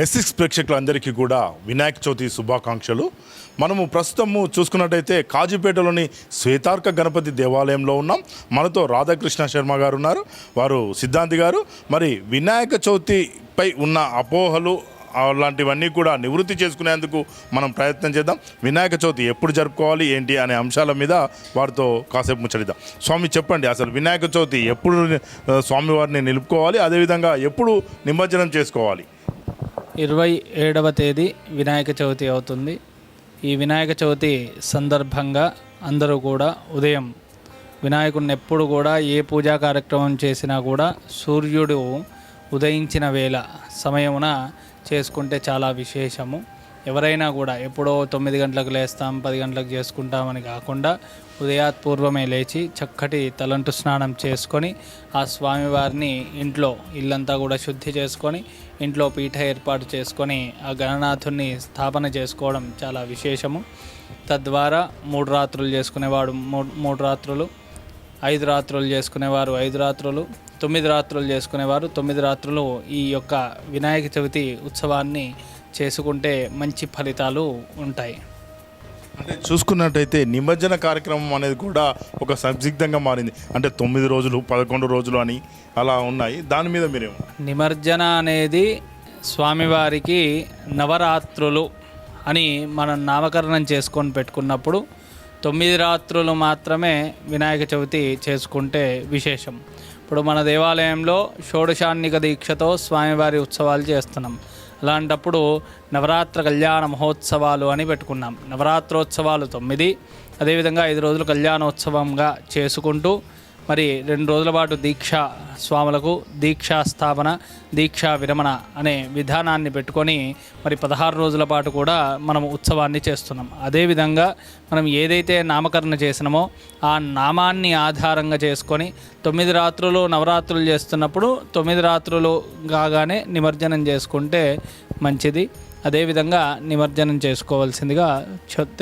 ఎస్సిక్స్ ప్రేక్షకులందరికీ కూడా వినాయక చవితి శుభాకాంక్షలు. మనము ప్రస్తుతము చూసుకున్నట్టయితే కాజీపేటలోని శ్వేతార్క గణపతి దేవాలయంలో ఉన్నాం. మనతో రాధాకృష్ణ శర్మ గారు ఉన్నారు, వారు సిద్ధాంతి గారు. మరి వినాయక చవితిపై ఉన్న అపోహలు అలాంటివన్నీ కూడా నివృత్తి చేసుకునేందుకు మనం ప్రయత్నం చేద్దాం. వినాయక చవితి ఎప్పుడు జరుపుకోవాలి ఏంటి అనే అంశాల మీద వారితో కాసేపు ముచ్చడిద్దాం. స్వామి, చెప్పండి, అసలు వినాయక చవితి ఎప్పుడు స్వామివారిని నిలుపుకోవాలి, అదేవిధంగా ఎప్పుడు నిమజ్జనం చేసుకోవాలి? 27వ తేదీ వినాయక చవితి అవుతుంది. ఈ వినాయక చవితి సందర్భంగా అందరూ కూడా ఉదయం వినాయకుడిని ఎప్పుడు కూడా ఏ పూజా కార్యక్రమం చేసినా కూడా సూర్యుడు ఉదయించిన వేళ సమయమున చేసుకుంటే చాలా విశేషము. ఎవరైనా కూడా ఎప్పుడో 9 గంటలకు లేస్తాం 10 గంటలకు చేసుకుంటామని కాకుండా ఉదయాత్పూర్వమే లేచి చక్కటి తలంటు స్నానం చేసుకొని ఆ స్వామివారిని ఇంట్లో ఇల్లంతా కూడా శుద్ధి చేసుకొని ఇంట్లో పీఠ ఏర్పాటు చేసుకొని ఆ గణనాథుని స్థాపన చేసుకోవడం చాలా విశేషము. తద్వారా 3 రాత్రులు చేసుకునేవాడు 3 రాత్రులు, 5 రాత్రులు చేసుకునేవారు 5 రాత్రులు, 9 రాత్రులు చేసుకునేవారు 9 రాత్రులు ఈ యొక్క వినాయక చవితి ఉత్సవాన్ని చేసుకుంటే మంచి ఫలితాలు ఉంటాయి. అంటే చూసుకున్నట్టయితే నిమజ్జన కార్యక్రమం అనేది కూడా ఒక సందిగ్ధంగా మారింది. అంటే 9 రోజులు 11 రోజులు అని అలా ఉన్నాయి. దాని మీద మీరేమో? నిమజ్జన అనేది స్వామివారికి నవరాత్రులు అని మనం నామకరణం చేసుకొని పెట్టుకున్నప్పుడు 9 రాత్రులు మాత్రమే వినాయక చవితి చేసుకుంటే విశేషం. ఇప్పుడు మన దేవాలయంలో షోడశాన్నిక దీక్షతో స్వామివారి ఉత్సవాలు చేస్తున్నాం. అలాంటప్పుడు నవరాత్ర కళ్యాణ మహోత్సవాలు అని పెట్టుకున్నాం. నవరాత్రోత్సవాలు 9, అదేవిధంగా 5 రోజులు కళ్యాణోత్సవంగా చేసుకుంటూ మరి 2 రోజుల పాటు దీక్షా స్వాములకు దీక్షా స్థాపన, దీక్షా విరమణ అనే విధానాన్ని పెట్టుకొని మరి 16 రోజుల పాటు కూడా మనం ఉత్సవాన్ని చేస్తున్నాం. అదేవిధంగా మనం ఏదైతే నామకరణ చేసినామో ఆ నామాన్ని ఆధారంగా చేసుకొని 9 రాత్రులు నవరాత్రులు చేస్తున్నప్పుడు 9 రాత్రులు కాగానే నిమజ్జనం చేసుకుంటే మంచిది. అదేవిధంగా నిమజ్జనం చేసుకోవాల్సిందిగా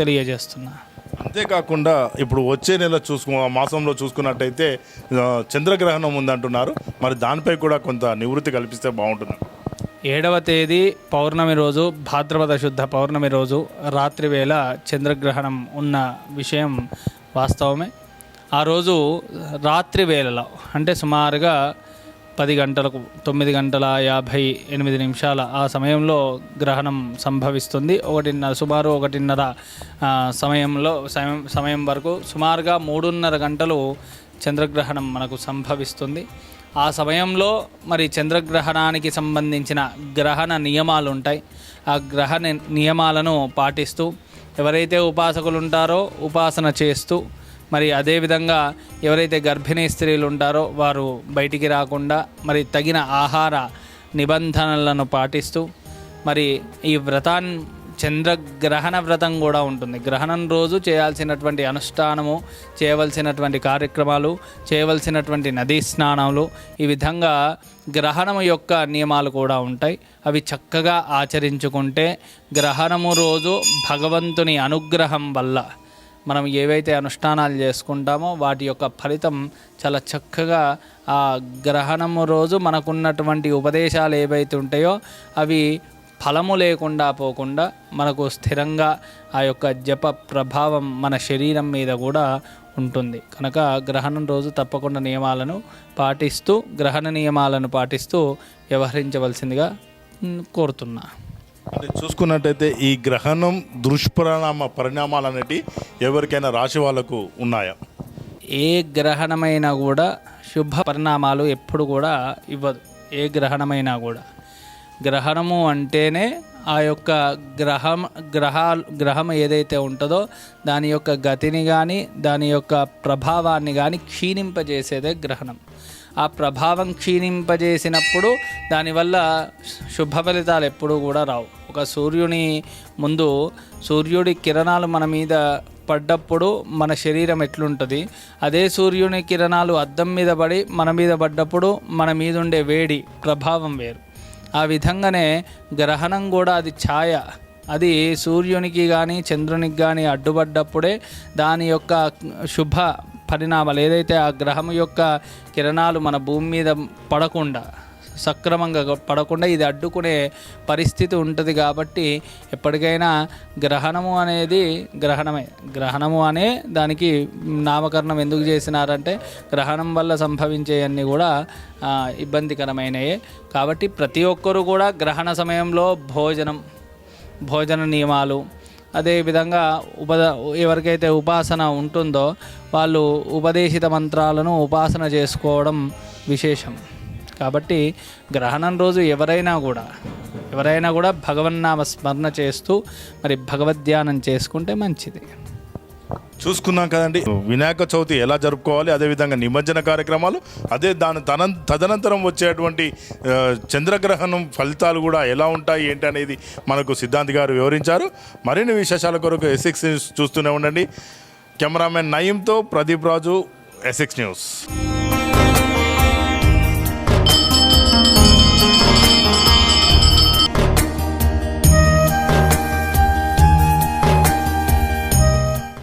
తెలియజేస్తున్నా. అంతేకాకుండా ఇప్పుడు వచ్చే నెల మాసంలో చూసుకున్నట్టయితే చంద్రగ్రహణం ఉందంటున్నారు. మరి దానిపై కూడా కొంత నివృత్తి కల్పిస్తే బాగుంటుంది. 7వ తేదీ పౌర్ణమి రోజు, భాద్రపద శుద్ధ పౌర్ణమి రోజు రాత్రి వేళ చంద్రగ్రహణం ఉన్న విషయం వాస్తవమే. ఆ రోజు రాత్రి వేళలో అంటే సుమారుగా 10 గంటలకు 9 గంటల 58 నిమిషాల ఆ సమయంలో గ్రహణం సంభవిస్తుంది. సుమారు 1:30 సమయం వరకు సుమారుగా 3:30 గంటలు చంద్రగ్రహణం మనకు సంభవిస్తుంది. ఆ సమయంలో మరి చంద్రగ్రహణానికి సంబంధించిన గ్రహణ నియమాలు ఉంటాయి. ఆ గ్రహణ నియమాలను పాటిస్తూ ఎవరైతే ఉపాసకులు ఉంటారో ఉపాసన చేస్తూ మరి అదేవిధంగా ఎవరైతే గర్భిణీ స్త్రీలు ఉంటారో వారు బయటికి రాకుండా మరి తగిన ఆహార నిబంధనలను పాటిస్తూ మరి ఈ చంద్రగ్రహణ వ్రతం కూడా ఉంటుంది. గ్రహణం రోజు చేయాల్సినటువంటి అనుష్ఠానము, చేయవలసినటువంటి కార్యక్రమాలు, చేయవలసినటువంటి నదీ స్నానాలు, ఈ విధంగా గ్రహణము యొక్క నియమాలు కూడా ఉంటాయి. అవి చక్కగా ఆచరించుకుంటే గ్రహణము రోజు భగవంతుని అనుగ్రహం వల్ల మనం ఏవైతే అనుష్ఠానాలు చేసుకుంటామో వాటి యొక్క ఫలితం చాలా చక్కగా ఆ గ్రహణము రోజు మనకున్నటువంటి ఉపదేశాలు ఏవైతే ఉంటాయో అవి ఫలము లేకుండా పోకుండా మనకు స్థిరంగా ఆ యొక్క జప ప్రభావం మన శరీరం మీద కూడా ఉంటుంది. కనుక గ్రహణం రోజు తప్పకుండా నియమాలను పాటిస్తూ గ్రహణ నియమాలను పాటిస్తూ వ్యవహరించవలసిందిగా కోరుతున్నా. అంటే చూసుకున్నట్టయితే ఈ గ్రహణం పరిణామాలు అనేవి ఎవరికైనా రాశి వాళ్ళకు ఉన్నాయా? ఏ గ్రహణమైనా కూడా శుభ పరిణామాలు ఎప్పుడు కూడా ఇవ్వదు. ఏ గ్రహణమైనా కూడా గ్రహణము అంటేనే ఆ యొక్క గ్రహం ఏదైతే ఉంటుందో దాని యొక్క గతిని కానీ దాని యొక్క ప్రభావాన్ని కానీ క్షీణింపజేసేదే గ్రహణం. ఆ ప్రభావం క్షీణింపజేసినప్పుడు దానివల్ల శుభ ఫలితాలు ఎప్పుడూ కూడా రావు. ఒక సూర్యుడి కిరణాలు మన మీద పడ్డప్పుడు మన శరీరం ఎట్లుంటుంది, అదే సూర్యుని కిరణాలు అద్దం మీద పడి మన మీద పడ్డప్పుడు మన మీద ఉండే వేడి ప్రభావం వేరు. ఆ విధంగానే గ్రహణం కూడా అది ఛాయ, అది సూర్యునికి కానీ చంద్రునికి కానీ అడ్డుపడ్డప్పుడే దాని యొక్క శుభ పరిణామాలు ఏదైతే ఆ గ్రహం యొక్క కిరణాలు మన భూమి మీద పడకుండా సక్రమంగా పడకుండా ఇది అడ్డుకునే పరిస్థితి ఉంటుంది. కాబట్టి ఎప్పటికైనా గ్రహణము అనేది గ్రహణమే. గ్రహణము అనే దానికి నామకరణం ఎందుకు చేసినారంటే గ్రహణం వల్ల సంభవించేవన్నీ కూడా ఇబ్బందికరమైనయే. కాబట్టి ప్రతి ఒక్కరూ కూడా గ్రహణ సమయంలో భోజన నియమాలు, అదేవిధంగా ఎవరికైతే ఉపాసన ఉంటుందో వాళ్ళు ఉపదేశిత మంత్రాలను ఉపాసన చేసుకోవడం విశేషం. కాబట్టి గ్రహణం రోజు ఎవరైనా కూడా భగవన్నామ స్మరణ చేస్తూ మరి భగవద్ధ్యానం చేసుకుంటే మంచిది. చూసుకున్నాం కదండి వినాయక చవితి ఎలా జరుపుకోవాలి, అదేవిధంగా నిమజ్జన కార్యక్రమాలు, అదే తదనంతరం వచ్చేటువంటి చంద్రగ్రహణం ఫలితాలు కూడా ఎలా ఉంటాయి ఏంటి అనేది మనకు సిద్ధాంతి గారు వివరించారు. మరిన్ని విశేషాల కొరకు ఎస్ఎక్స్ న్యూస్ చూస్తూనే ఉండండి. కెమెరామెన్ నయీంతో ప్రదీప్ రాజు, ఎస్ఎక్స్ న్యూస్.